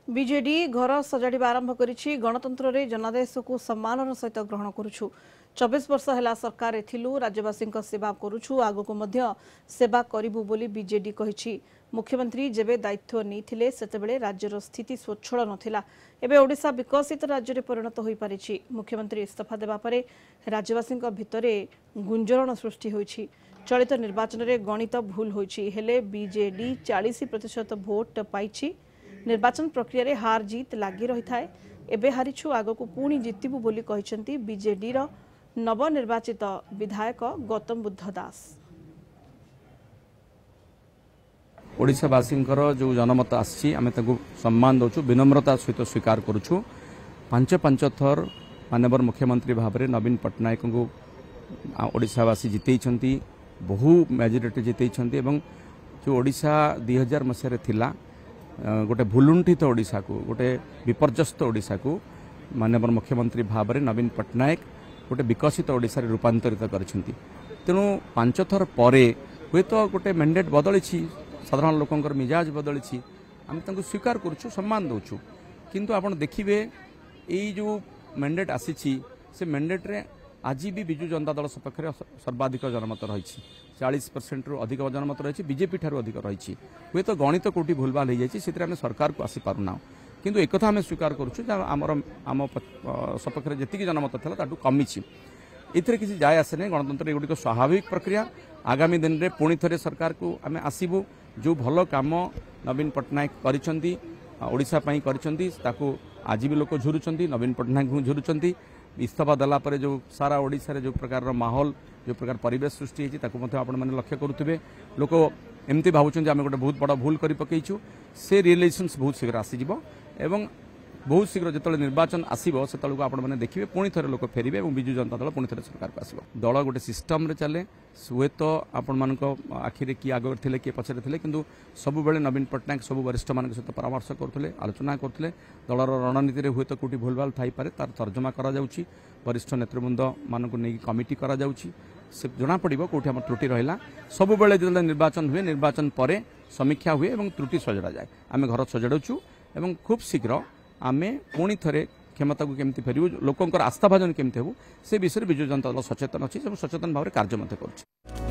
BJD घर सजाड़ा आरंभ करिछि। गणतंत्र रे जनादेश को सम्मान सहित ग्रहण करुछु। 24 वर्ष है सरकार थिलु राज्यवासी सेवा करुछु। आगो को मध्य सेवा करिबु बोली बीजेडी कहिछि। मुख्यमंत्री जेबे दायित्व नहीं सेतेबेले राज्यर स्थिति स्वच्छल नथिला। एबे ओडिशा विकसित राज्य में परिणत हो पारिछि। मुख्यमंत्री इस्तीफा देबा परे राज्यवासी भितरे गुंजरण सृष्टि होइछि। चलित निर्वाचन में गणित भूल होइछि हेले बीजेडी 40% भोट पाइछि। निर्वाचन प्रक्रिया रे हार जीत लगी रही थाए। एबे हारिछु आगो को पुणी जितबु बोली कहिसेंती बीजेडी रो नवनिर्वाचित विधायक गौतम बुद्ध दास। ओडिशावासी जो जनमत आसी आम सम्मान दौचु, विनम्रता सहित स्वीकार करुछु। 5 थर माननीय मुख्यमंत्री भाव में नवीन पट्टनायक को ओडिशावासी जितेइछंती, बहु मेजोरिटी जितेइछंती। एवं जो ओडिशा 2000 मसीह थिला गोटे भुलुंठित ओडिशा को, गोटे विपर्यस्त ओडिशा को माननीय मुख्यमंत्री भाव में नवीन पट्टनायक गोटे विकसित ओडिशा रे रूपांतरित करछंती। तेणु 5 थर परे हुए तो गोटे मैंडेट बदली, साधारण लोकंकर मिजाज बदली, आम स्वीकार करुछु, सम्मान दौचु। किंतु आपण देखिबे एई जो मैंडेट आसी से मैंडेट रे आज भी बिजु जनता दल सपक्ष सर्वाधिक जनमत रही। 40% रु अधिक जनमत रही, बीजेपी ठारू अधिक रही। हुए तो गणित कोटी भूलभाल हो जाए, आम सरकार को आसी पारुना। किंतु एक आम स्वीकार करुछु आम सपक्ष जी जनमत था ताठू कमी। एथिरे किसी जाए आसे नहीं। गणतंत्र एगुड़िक स्वाभाविक प्रक्रिया। आगामी दिन में पुणी थे सरकार को आम आसबू। जो भल कम नवीन पट्टनायक करिसेंती ओडिशा पई करिसेंती ताकू आज भी लोक झुरुचंती, नवीन पट्टनायक को झुरुचंती। इस्तीफा देला परे जो सारा ओडिशा रे जो प्रकार माहौल, जो प्रकार परिवेश सृष्टि होती आपण मैंने लक्ष्य करुवे। लोक एमती भावुं आम गोटे बहुत बड़ा भूल कर पकईचु। से रियलाइजेशंस बहुत शीघ्र आसीज एवं बहुत शीघ्र जो निर्वाचन आसो से आपण मैंने देखिए पुणी थे लोक फेरबे और विजु जनता दल पुणी थे सरकार को आसो। दल गोटे सिस्टम रे चले। हुए तो आपण मान आखिरे किए आगे थे किए पछरे थे, किंतु सब बेले नवीन पट्टनायक सब वरिष्ठ मान सहित परामर्श करते, आलोचना करते। दलर रणनीति रे हुए तो कोटी भूलभाल थाईपे तार तर्जमा करा जाउची। वरिष्ठ नेतृवृंद मान को नहीं कमिटी करा जाउची। से जना पड़ो कौटी आम त्रुटि रहा। सब बेले जो निर्वाचन हुए, निर्वाचन पर समीक्षा हुए और त्रुटि सजड़ा जाए। आम घर सजड़ाऊँ और खूब शीघ्र आम पुणी थे क्षमता को केमती फेरु, लोकंर आस्था भाजन केमती हो से विषय विजु जनता दल सचेतन अच्छी, सचेतन भाव में कार्य कर।